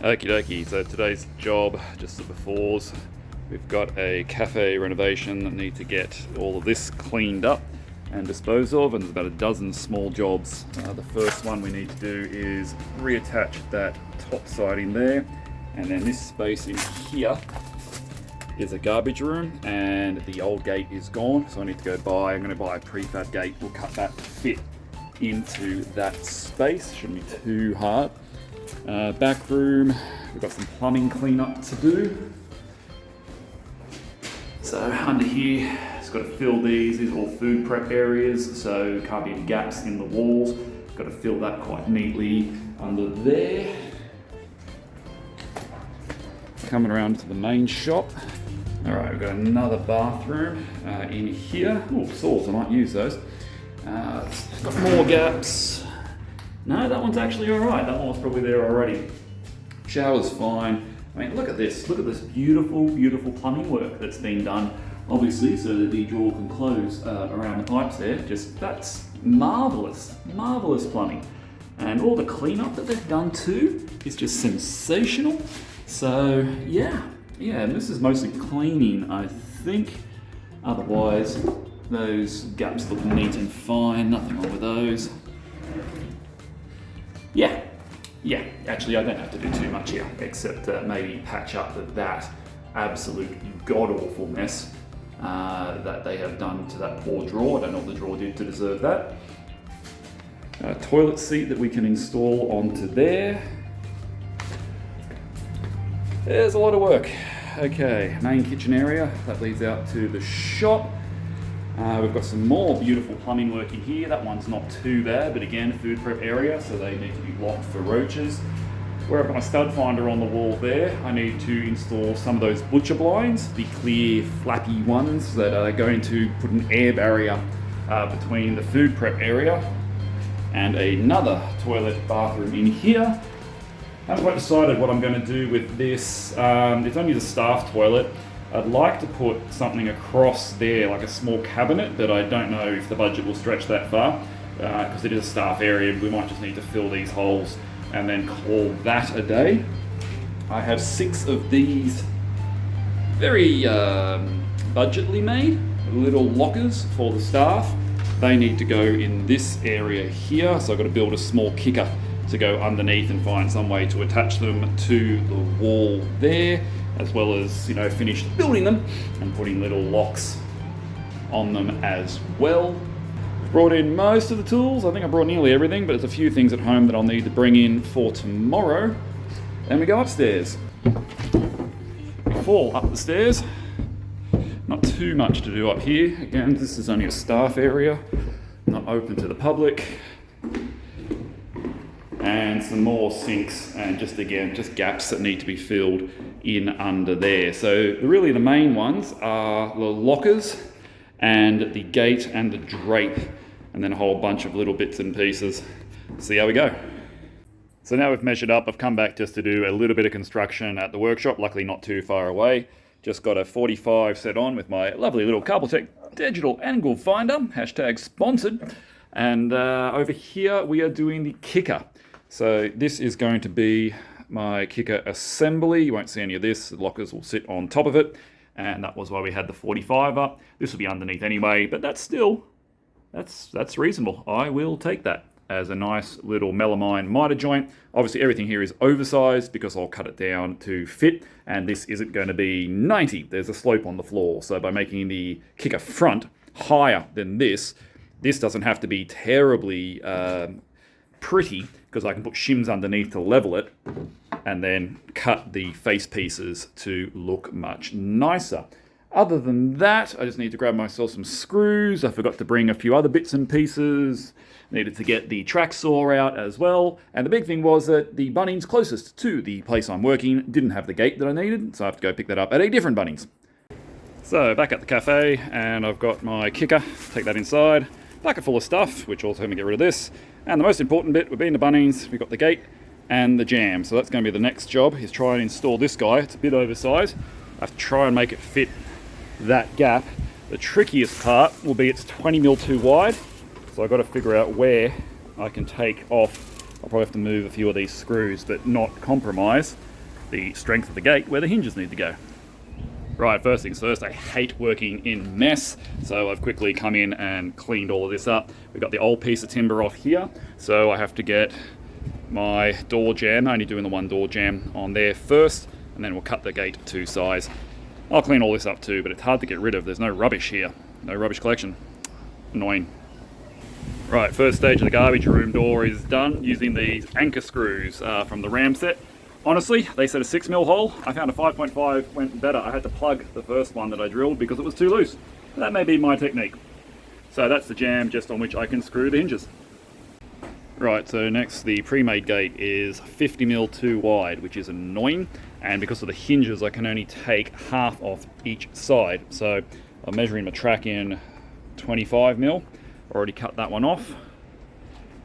Okie dokie, so today's job, just the befores, we've got a cafe renovation that need to get all of this cleaned up and disposed of, and there's about a dozen small jobs. The first one we need to do is reattach that top siding there, and then this space in here is a garbage room, and the old gate is gone, so I need to go buy, I'm going to buy a prefab gate. We'll cut that to fit into that space, shouldn't be too hard. Back room, we've got some plumbing cleanup to do. So under here, it's got to fill these are all food prep areas, so can't be any gaps in the walls. Got to fill that quite neatly under there. Coming around to the main shop. All right, we've got another bathroom in here. Oh, saws, I might use those. It's got more gaps. No, that one's actually all right. That one was probably there already. Shower's fine. I mean, look at this. Look at this beautiful, beautiful plumbing work that's been done, obviously, so that the drawer can close around the pipes there. Just, that's marvelous, marvelous plumbing. And all the cleanup that they've done too is just sensational. So, yeah, and this is mostly cleaning, I think. Otherwise, those gaps look neat and fine. Nothing wrong with those. Yeah, actually I don't have to do too much here, except maybe patch up that absolute god-awful mess that they have done to that poor drawer. I don't know what the drawer did to deserve that. Toilet seat that we can install onto there. There's a lot of work. Okay, main kitchen area, that leads out to the shop. We've got some more beautiful plumbing work in here. That one's not too bad, but again, food prep area, so they need to be locked for roaches. Where I've got my stud finder on the wall there, I need to install some of those butcher blinds, the clear flappy ones that are going to put an air barrier between the food prep area and another toilet bathroom in here. I haven't quite decided what I'm going to do with this. It's only the staff toilet. I'd like to put something across there, like a small cabinet, but I don't know if the budget will stretch that far, because it is a staff area. We might just need to fill these holes and then call that a day. I have 6 of these very budgetly made little lockers for the staff. They need to go in this area here, so I've got to build a small kicker to go underneath and find some way to attach them to the wall there, as well as, finish building them and putting little locks on them as well. Brought in most of the tools. I think I brought nearly everything, but there's a few things at home that I'll need to bring in for tomorrow. And we go upstairs. We fall up the stairs. Not too much to do up here. Again, this is only a staff area, not open to the public. And some more sinks and just gaps that need to be filled in under there. So really the main ones are the lockers and the gate and the drape, and then a whole bunch of little bits and pieces. See how we go. So now we've measured up, I've come back just to do a little bit of construction at the workshop, luckily not too far away. Just got a 45 set on with my lovely little Carbotech digital angle finder, hashtag sponsored. And over here we are doing the kicker. So this is going to be my kicker assembly. You won't see any of this. The lockers will sit on top of it. And that was why we had the 45 up. This will be underneath anyway, but that's reasonable. I will take that as a nice little melamine miter joint. Obviously everything here is oversized because I'll cut it down to fit. And this isn't going to be 90. There's a slope on the floor. So by making the kicker front higher than this doesn't have to be terribly pretty, because I can put shims underneath to level it and then cut the face pieces to look much nicer. Other than that, I just need to grab myself some screws. I forgot to bring a few other bits and pieces. Needed to get the track saw out as well. And the big thing was that the Bunnings closest to the place I'm working didn't have the gate that I needed, so I have to go pick that up at a different Bunnings. So back at the cafe, and I've got my kicker. Take that inside. Bucket full of stuff, which also let me get rid of this. And the most important bit, we've been to Bunnings, we've got the gate and the jamb. So that's going to be the next job, is try and install this guy. It's a bit oversized. I have to try and make it fit that gap. The trickiest part will be it's 20mm too wide. So I've got to figure out where I can take off. I'll probably have to move a few of these screws, but not compromise the strength of the gate where the hinges need to go. Right, first things first, I hate working in mess, so I've quickly come in and cleaned all of this up. We've got the old piece of timber off here, so I have to get my door jamb, only doing the one door jamb on there first, and then we'll cut the gate to size. I'll clean all this up too, but it's hard to get rid of. There's no rubbish here, no rubbish collection. Annoying. Right, first stage of the garbage room door is done using these anchor screws from the Ram set. Honestly, they said a 6mm hole. I found a 5.5 went better. I had to plug the first one that I drilled because it was too loose. That may be my technique. So that's the jamb just on which I can screw the hinges. Right, so next the pre-made gate is 50mm too wide, which is annoying. And because of the hinges, I can only take half off each side. So I'm measuring my track in 25mm. Already cut that one off.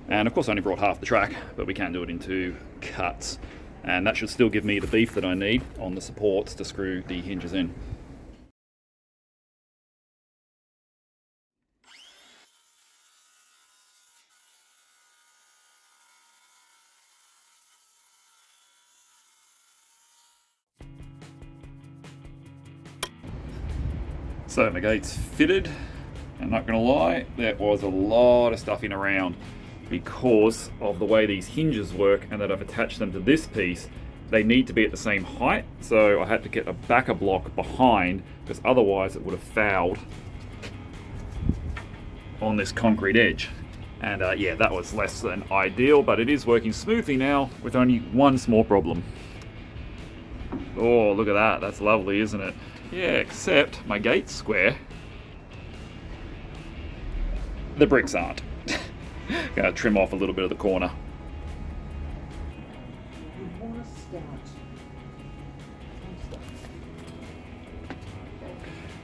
And of course I only brought half the track, but we can do it in 2 cuts. And that should still give me the beef that I need on the supports to screw the hinges in. So my gate's fitted. I'm not going to lie, there was a lot of stuffing around because of the way these hinges work and that I've attached them to this piece. They need to be at the same height, so I had to get a backer block behind because otherwise it would have fouled on this concrete edge. And yeah, that was less than ideal, but it is working smoothly now with only one small problem. Oh, look at that, that's lovely, isn't it? Yeah, except my gate's square. The bricks aren't. Gonna trim off a little bit of the corner.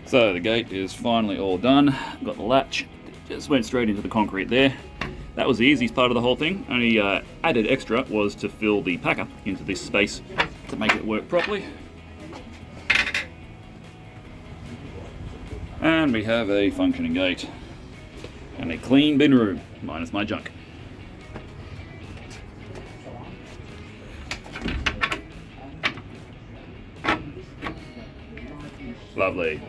So the gate is finally all done. Got the latch, just went straight into the concrete there. That was the easiest part of the whole thing. Only added extra was to fill the packer into this space to make it work properly. And we have a functioning gate. And a clean bin room, minus my junk. Lovely.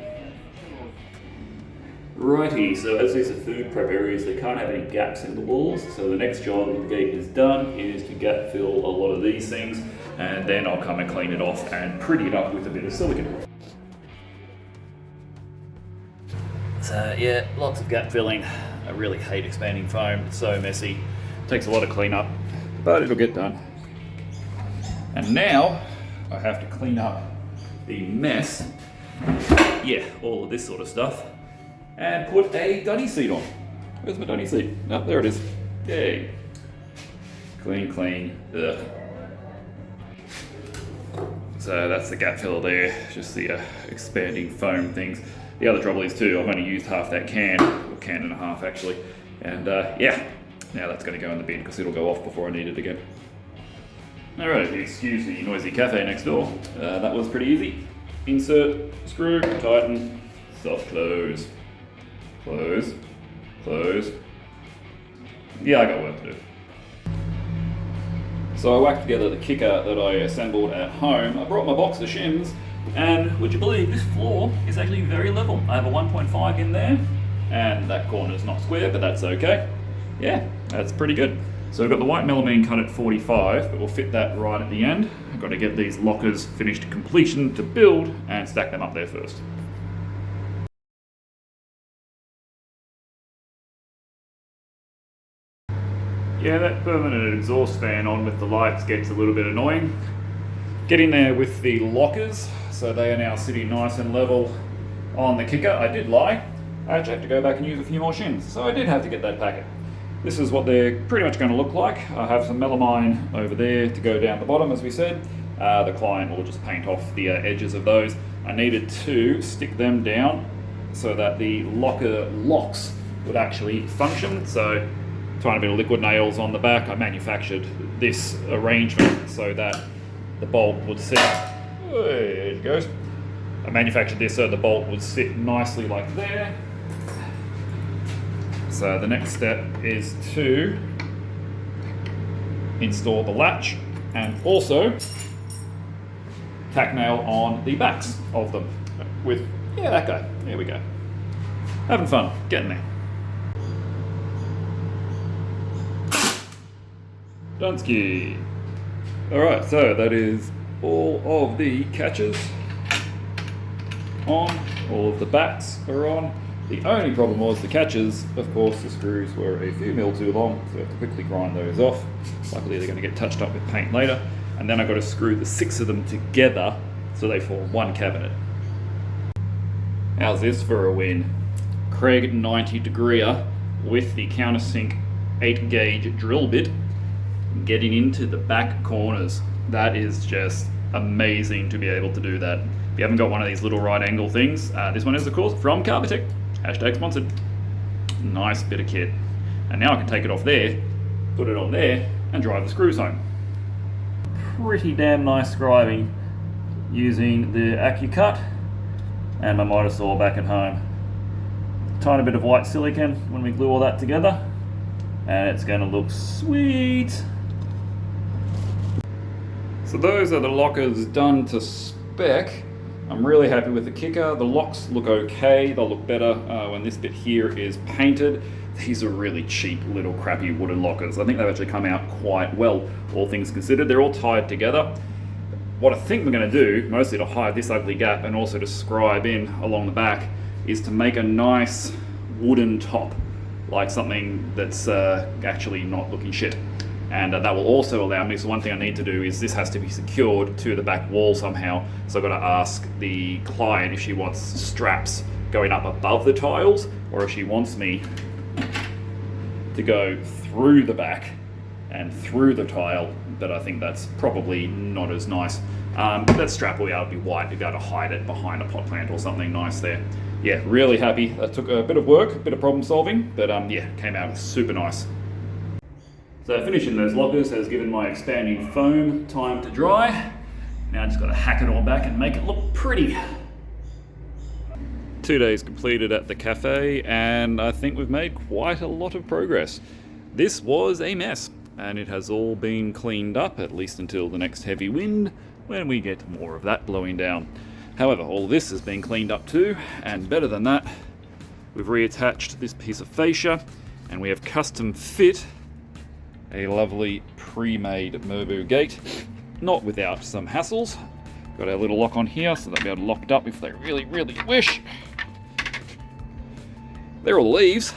Righty, so as these are food prep areas, they can't have any gaps in the walls. So the next job the gate is done is to gap fill a lot of these things, and then I'll come and clean it off and pretty it up with a bit of silicone. So yeah, lots of gap filling. I really hate expanding foam, it's so messy. It takes a lot of cleanup, but it'll get done. And now I have to clean up the mess, yeah, all of this sort of stuff, and put a dunny seat on. Where's my dunny seat? Oh, there it is. Yay. Clean, clean, ugh. So that's the gap filler there, just the expanding foam things. The other trouble is too, I've only used half that can, or can and a half actually, and yeah, now that's going to go in the bin because it'll go off before I need it again. Alright, excuse the noisy cafe next door. That was pretty easy. Insert, screw, tighten, soft close. Close, close. Yeah, I got work to do. So I whacked together the kicker that I assembled at home. I brought my box of shims. And would you believe this floor is actually very level. I have a 1.5 in there, and that corner is not square, but that's okay. Yeah, that's pretty good. So we've got the white melamine cut at 45, but we'll fit that right at the end. I've got to get these lockers finished to completion to build and stack them up there first. Yeah, that permanent exhaust fan on with the lights gets a little bit annoying. Get in there with the lockers, so they are now sitting nice and level on the kicker. I did lie, I actually had to go back and use a few more shims, so I did have to get that packet. This is what they're pretty much going to look like. I have some melamine over there to go down the bottom, as we said. The client will just paint off the edges of those. I needed to stick them down so that the locker locks would actually function. So trying a bit of liquid nails on the back, I manufactured this arrangement so that the bolt would sit, there it goes. I manufactured this so the bolt would sit nicely like there. So the next step is to install the latch and also tack nail on the backs of them with, yeah, that guy. There we go. Having fun, getting there. Dunsky. Alright, so that is all of the catches on, all of the backs are on. The only problem was the catches, of course, the screws were a few mil too long, so I have to quickly grind those off. Luckily they're going to get touched up with paint later. And then I've got to screw the 6 of them together so they form one cabinet. How's this for a win? Kreg 90 degree with the countersink 8 gauge drill bit getting into the back corners. That is just amazing to be able to do that. If you haven't got one of these little right angle things, this one is of course from Carpetech, #sponsored. Nice bit of kit. And now I can take it off there, put it on there, and drive the screws home. Pretty damn nice scribing using the AccuCut and my miter saw back at home. Tiny bit of white silicone when we glue all that together, and it's going to look sweet. So those are the lockers done to spec. I'm really happy with the kicker. The locks look okay. They'll look better when this bit here is painted. These are really cheap little crappy wooden lockers. I think they've actually come out quite well, all things considered. They're all tied together. What I think we're going to do, mostly to hide this ugly gap and also to scribe in along the back, is to make a nice wooden top, like something that's actually not looking shit. And that will also allow me, so one thing I need to do is this has to be secured to the back wall somehow. So I've got to ask the client if she wants straps going up above the tiles, or if she wants me to go through the back and through the tile, but I think that's probably not as nice. That strap will be able to be wide to be able to hide it behind a pot plant or something nice there. Yeah, really happy. That took a bit of work, a bit of problem solving, but yeah, came out super nice. So finishing those lockers has given my expanding foam time to dry. Now I just got to hack it all back and make it look pretty. 2 days completed at the cafe, and I think we've made quite a lot of progress. This was a mess, and it has all been cleaned up, at least until the next heavy wind, when we get more of that blowing down. However, all this has been cleaned up too, and better than that, we've reattached this piece of fascia, and we have custom fit a lovely pre-made Merbu gate, not without some hassles. Got our little lock on here, so they'll be able to lock it up if they really, really wish. They're all leaves.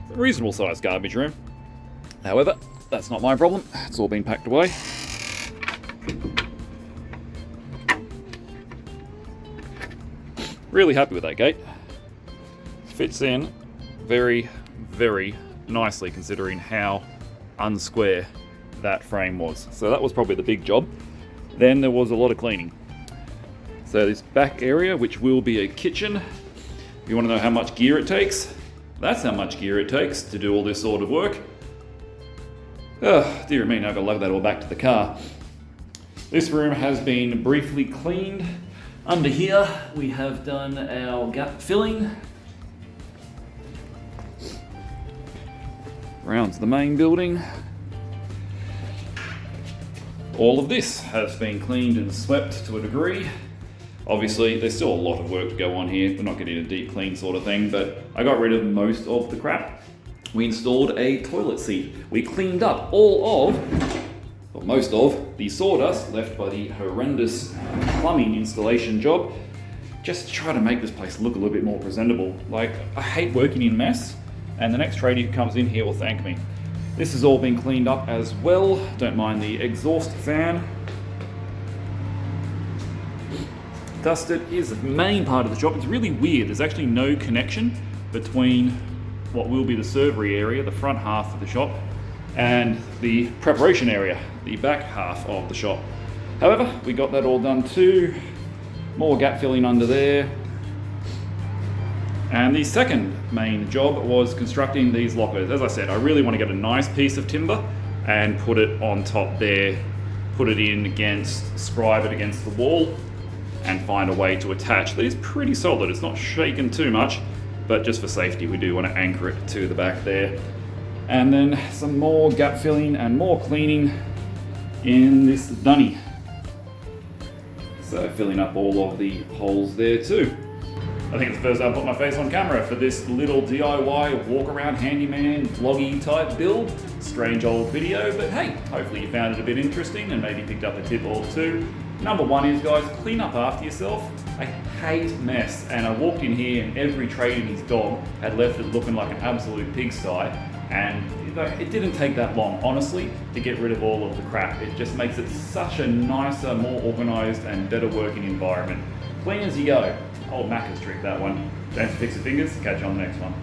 It's a reasonable sized garbage room. However, that's not my problem. It's all been packed away. Really happy with that gate. Fits in very, very nicely considering how unsquare that frame was. So that was probably the big job. Then there was a lot of cleaning. So this back area, which will be a kitchen, if you want to know how much gear it takes, that's how much gear it takes to do all this sort of work. Oh, dear me, now I've got to lug that all back to the car. This room has been briefly cleaned. Under here, we have done our gap filling. Round's the main building. All of this has been cleaned and swept to a degree. Obviously, there's still a lot of work to go on here. We're not getting a deep clean sort of thing, but I got rid of most of the crap. We installed a toilet seat. We cleaned up all of, or most of, the sawdust left by the horrendous plumbing installation job, just to try to make this place look a little bit more presentable. Like, I hate working in mess, and the next tradie who comes in here will thank me. This has all been cleaned up as well. Don't mind the exhaust fan. Dusted is the main part of the shop. It's really weird. There's actually no connection between what will be the servery area, the front half of the shop, and the preparation area, the back half of the shop. However, we got that all done too. More gap filling under there. And the second main job was constructing these lockers. As I said, I really want to get a nice piece of timber and put it on top there, put it in against, scribe it against the wall, and find a way to attach. That is pretty solid. It's not shaken too much, but just for safety, we do want to anchor it to the back there. And then some more gap filling and more cleaning in this dunny. So filling up all of the holes there too. I think it's the first time I put my face on camera for this little DIY walk around handyman vloggy type build. Strange old video, but hey, hopefully you found it a bit interesting and maybe picked up a tip or two. Number one is, guys, clean up after yourself. I hate mess, and I walked in here and every trait in his dog had left it looking like an absolute pigsty, and it didn't take that long, honestly, to get rid of all of the crap. It just makes it such a nicer, more organised and better working environment. Clean as you go. Old Macca's trick, that one. Thanks for Fixit Fingers. Catch you on the next one.